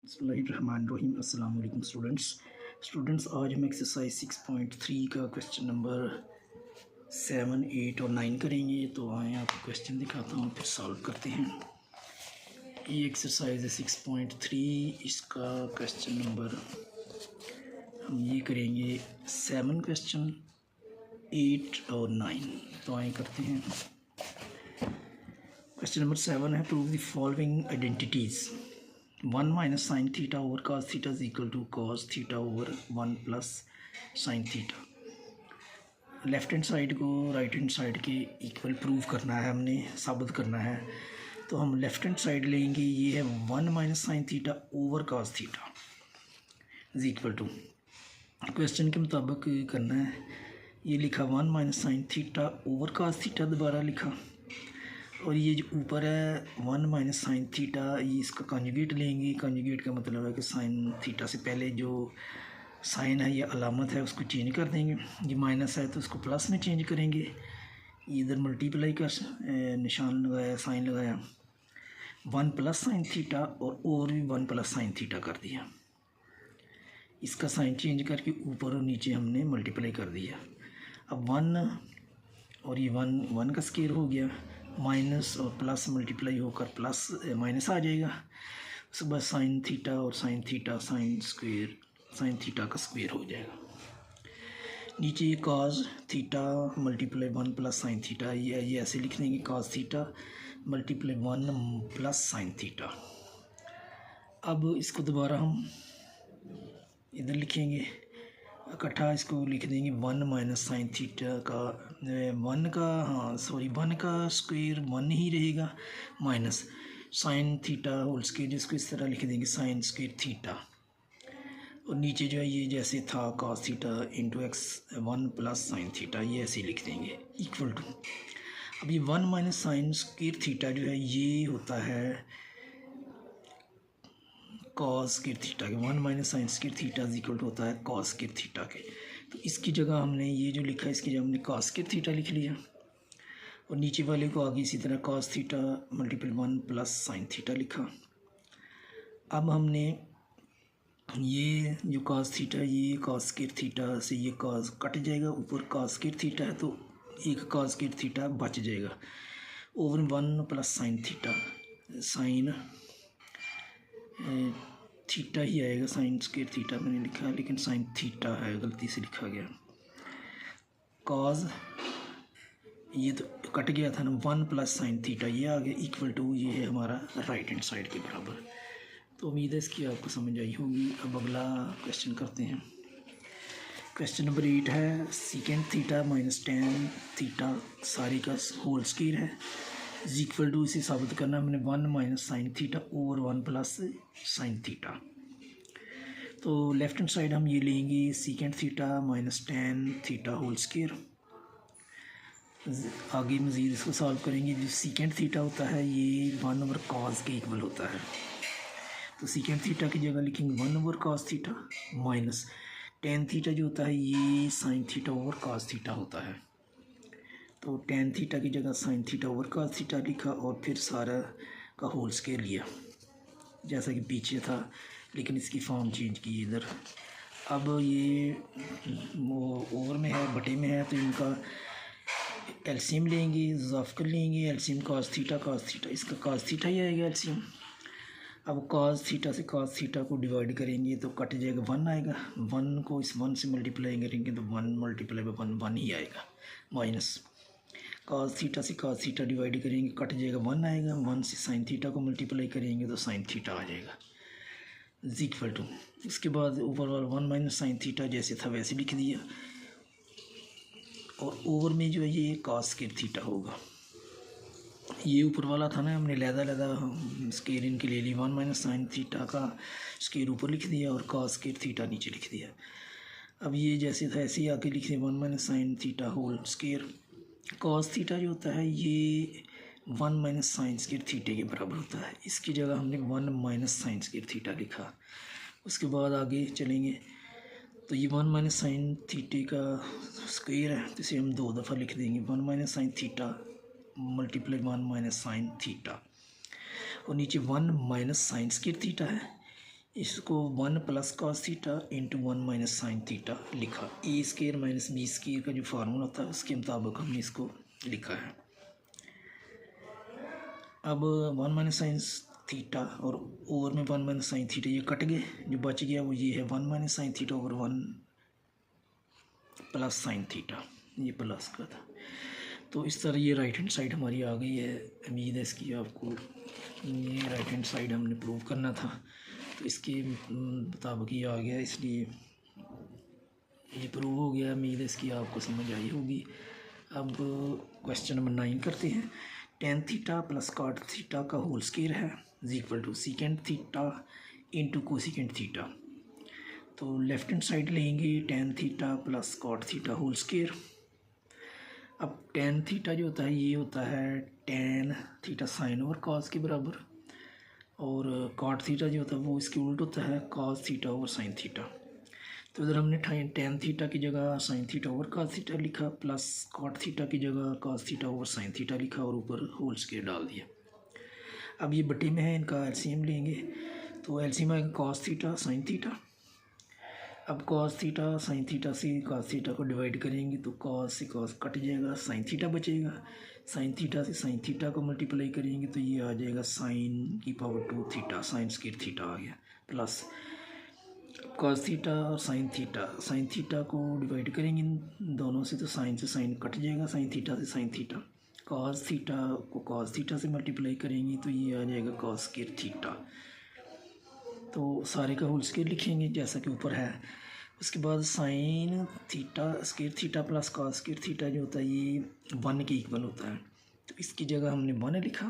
बिस्मिल्लाहिर्रहमानिर्रहीम। अस्सलाम वालेकुम स्टूडेंट्स आज हम एक्सरसाइज 6.3 का क्वेश्चन नंबर 7, 8 और 9 करेंगे। तो आए आपको क्वेश्चन दिखाता हूँ फिर सॉल्व करते हैं। ये एक्सरसाइज है 6.3। इसका क्वेश्चन नंबर हम ये करेंगे 7 क्वेश्चन 8 और 9। तो आए करते हैं। क्वेश्चन नंबर 7 है prove the following identities 1 minus sine theta over cos theta is equal to cos theta over 1 plus sine theta. Left hand side को राइट हैंड साइड के इक्वल प्रूव करना है, हमने साबित करना है। तो हम लेफ्ट हैंड साइड लेंगे, ये है 1 minus sine theta over cos theta is equal to, question के मुताबिक करना है। ये लिखा 1 minus sine theta over cos theta, दोबारा लिखा। और ये जो ऊपर है 1 माइनस साइन थीटा, ये इसका कॉन्जुगेट लेंगे। कॉन्जुगेट का मतलब है कि साइन थीटा से पहले जो साइन है या अलामत है उसको चेंज कर देंगे। ये माइनस है तो उसको प्लस में चेंज करेंगे। इधर मल्टीप्लाई कर निशान लगाया, साइन लगाया, 1 प्लस साइन थीटा और भी 1 प्लस साइन थीटा कर दिया। इसका साइन चेंज करके ऊपर और नीचे हमने मल्टीप्लाई कर दिया। अब 1 और ये 1 का स्क्वायर हो गया, माइनस और प्लस मल्टीप्लाई होकर प्लस माइनस आ जाएगा। उसके बाद साइन थीटा और साइन थीटा साइन थीटा का स्क्वायर हो जाएगा। नीचे ये cos theta multiply 1 plus sine theta, ये ऐसे लिख देंगे cos theta multiply 1 plus sine theta. अब इसको दोबारा हम इधर लिखेंगे इकट्ठा, इसको लिख देंगे 1 माइनस साइन थीटा का 1 का स्क्वायर 1 ही रहेगा, minus sine theta whole square, जिसको इस तरह लिख देंगे साइन स्क्वायर थीटा। और नीचे जो है ये जैसे था cos theta into x 1 plus sine theta, ये ऐसे लिख देंगे इक्वल टू। अब ये 1 माइनस साइन स्क्वायर थीटा जो है ये होता है कॉस स्क्वायर थीटा के। 1 minus sine square theta is equal to होता है कॉस स्क्वायर थीटा के। तो इसकी जगह हमने ये जो लिखा है, इसकी जगह हमने कॉस स्क्वायर थीटा लिख लिया। और नीचे वाले को आगे इसी तरह cos theta multiple 1 plus sine theta लिखा। अब हमने ये जो कॉस थीटा, ये कॉस स्क्वायर थीटा से ये कॉस कट जाएगा, ऊपर कॉस स्क्वायर थीटा है तो एक कॉस स्क्वायर थीटा बच जाएगा over 1 plus sine theta. Sine theta ही आएगा, साइन स्क्वायर थीटा मैंने लिखा है लेकिन साइन थीटा है, गलती से लिखा गया। कॉज ये तो कट गया था ना, 1 प्लस साइन थीटा ये आ गया इक्वल टू, ये है हमारा राइट हैंड साइड के बराबर। तो उम्मीद है इसकी आपको समझ आई होगी। अब अगला क्वेश्चन करते हैं। क्वेश्चन नंबर 8 है secant theta minus tan theta सारी का होल स्क्वायर है इज इक्वल टू, इसे साबित करना हमने 1 minus sine theta over 1 plus sine theta. तो लेफ्ट हैंड साइड हम ये लेंगे secant theta minus tan theta whole square. आगे मज़ीद इसको सॉल्व करेंगे। जो सीकेंड थीटा होता है ये 1 ओवर कॉस के इक्वल होता है। तो सीकेंड थीटा की जगह लिखेंगे 1 over cos theta minus tan theta जो होता है ये sign theta over cos theta होता है। तो टेन थीटा की जगह sign theta over cos theta लिखा और फिर सारा का होल स्क्वायर लिया जैसा कि पीछे था, लेकिन इसकी फॉर्म चेंज की इधर। अब ये ओवर में है बटे में है तो इनका एलसीएम लेंगे, इजाफ कर लेंगे। एलसीएम कॉस थीटा इसका कॉस थीटा ही आएगा एलसीएम। अब कॉस थीटा से कॉस थीटा को डिवाइड करेंगे तो कट जाएगा 1 आएगा, 1 को इस 1 से मल्टीप्लाई करेंगे तो 1 मल्टीप्लाई बाई 1 ही आएगा, माइनस कॉस थीटा से कॉस थीटा डिवाइड करेंगे कट जाएगा 1 आएगा, 1 से साइन थीटा को मल्टीप्लाई करेंगे तो साइन थीटा आ जाएगा इज इक्वल टू। इसके बाद ऊपर वाला 1 माइनस साइन थीटा जैसे था वैसे लिख दिया। और ओवर में जो है ये कॉस स्क्वायर थीटा होगा। ये ऊपर वाला था ना, हमने लहदा स्क्वायर इनके ले ली, 1 माइनस साइन थीटा का स्क्वायर ऊपर लिख दिया और कॉस स्क्वायर थीटा नीचे लिख दिया। अब ये जैसे था ऐसे ही आके लिख दिया 1 minus sine theta whole square. Cos theta जो होता है ये 1 माइनस साइन स्क्वायर थीटे के बराबर होता है। इसकी जगह हमने 1 माइनस साइन स्क्वायर थीटा लिखा। उसके बाद आगे चलेंगे तो ये 1 माइनस साइन थीटे का स्क्वायर है तो इसे हम 2 दफ़ा लिख देंगे, 1 minus sine theta multiply 1 minus sine theta. और नीचे 1 माइनस साइन स्क्वायर थीटा है, इसको 1 plus cos theta into 1 minus sine theta लिखा। ए स्केयर माइनस बी स्केयर का जो फार्मूला होता है उसके मुताबिक हमने इसको लिखा है। अब 1 माइनस साइन थीटा और ओवर में 1 माइनस साइन थीटा ये कट गए, जो बच गया वो ये है 1 minus sine theta over 1 plus sine theta, ये प्लस का था। तो इस तरह ये राइट हैंड साइड हमारी आ गई है। उम्मीद है इसकी आपको, ये राइट हैंड साइड हमने प्रूव करना था तो इसके मुताबिक ये आ गया, इसलिए ये प्रूव हो गया। उम्मीद है इसकी आपको समझ आई होगी। अब क्वेश्चन नंबर 9 करते हैं। Tan theta plus cot theta का होल स्क्वायर है is equal to secant theta into cosecant theta. तो लेफ्ट हैंड साइड लेंगे tan theta plus cot theta whole square. अब टेन थीटा जो होता है ये होता है tan theta sine over cos के बराबर, और कॉट थीटा जो होता है वो इसके उल्ट होता है cos theta over sign theta. तो इधर हमने टेन थीटा की जगह sign theta over cos theta लिखा, प्लस कॉट थीटा की जगह cos theta over sine theta लिखा और ऊपर होल स्क्वायर डाल दिया। अब ये बटे में है, इनका एलसीएम लेंगे तो एलसीएम आएगा कॉस थीटा साइन थीटा। अब कॉस थीटा साइन थीटा से कॉस थीटा को डिवाइड करेंगे तो कॉस से कॉस कट जाएगा, साइन थीटा बचेगा। साइन थीटा से साइन थीटा को मल्टीप्लाई करेंगे तो ये आ जाएगा साइन की power 2 theta, sine square theta आ गया, प्लस कॉस थीटा और साइन थीटा को डिवाइड करेंगे इन दोनों से तो साइन से साइन कट जाएगा, साइन थीटा से साइन थीटा। कॉस थीटा को कॉस थीटा से मल्टीप्लाई करेंगे तो ये आ जाएगा कॉस स्क्वायर थीटा। तो सारे का होल स्क्वायर लिखेंगे जैसा कि ऊपर है। उसके बाद sine theta square theta plus cos square theta जो होता है ये 1 के इक्वल होता है, तो इसकी जगह हमने 1 लिखा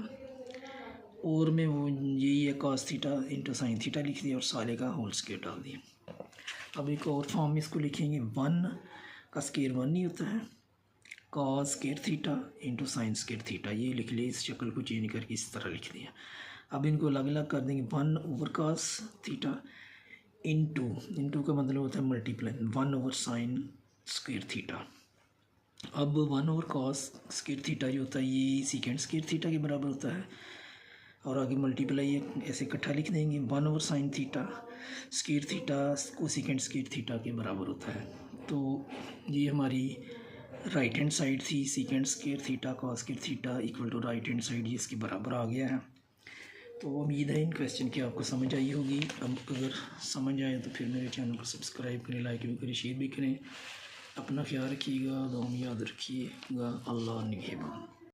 और में वो यही है cos theta into sine theta लिख दिया और सारे का होल स्क्वायर डाल दिया। अब एक और फॉर्म में इसको लिखेंगे 1 का स्क्वायर 1 नहीं होता है, cos square theta into sine square theta, ये लिख लिया। इस शक्ल को चेंज करके इस तरह लिख दिया। अब इनको अलग अलग कर देंगे 1 ओवर कॉस थीटा इंटू का मतलब होता है multiply 1 over sign square theta. अब 1 ओवर कॉस स्क्वायर थीटा जो होता है ये सीकेंड स्क्वायर थीटा के बराबर होता है और आगे मल्टीप्लाई ऐसे इकट्ठा लिख देंगे 1 over sine theta square theta को सीकेंड स्क्वायर थीटा के बराबर होता है। तो ये हमारी राइट हैंड साइड थी, secant square theta cos square theta equal to right hand side, ये इसके बराबर आ गया है। तो उम्मीद है इन क्वेश्चन की आपको समझ आई होगी। अब अगर समझ आए तो फिर मेरे चैनल को सब्सक्राइब करें, लाइक भी करें, शेयर भी करें। अपना ख्याल रखिएगा, दुआ में याद रखिएगा। अल्लाह निगहबान।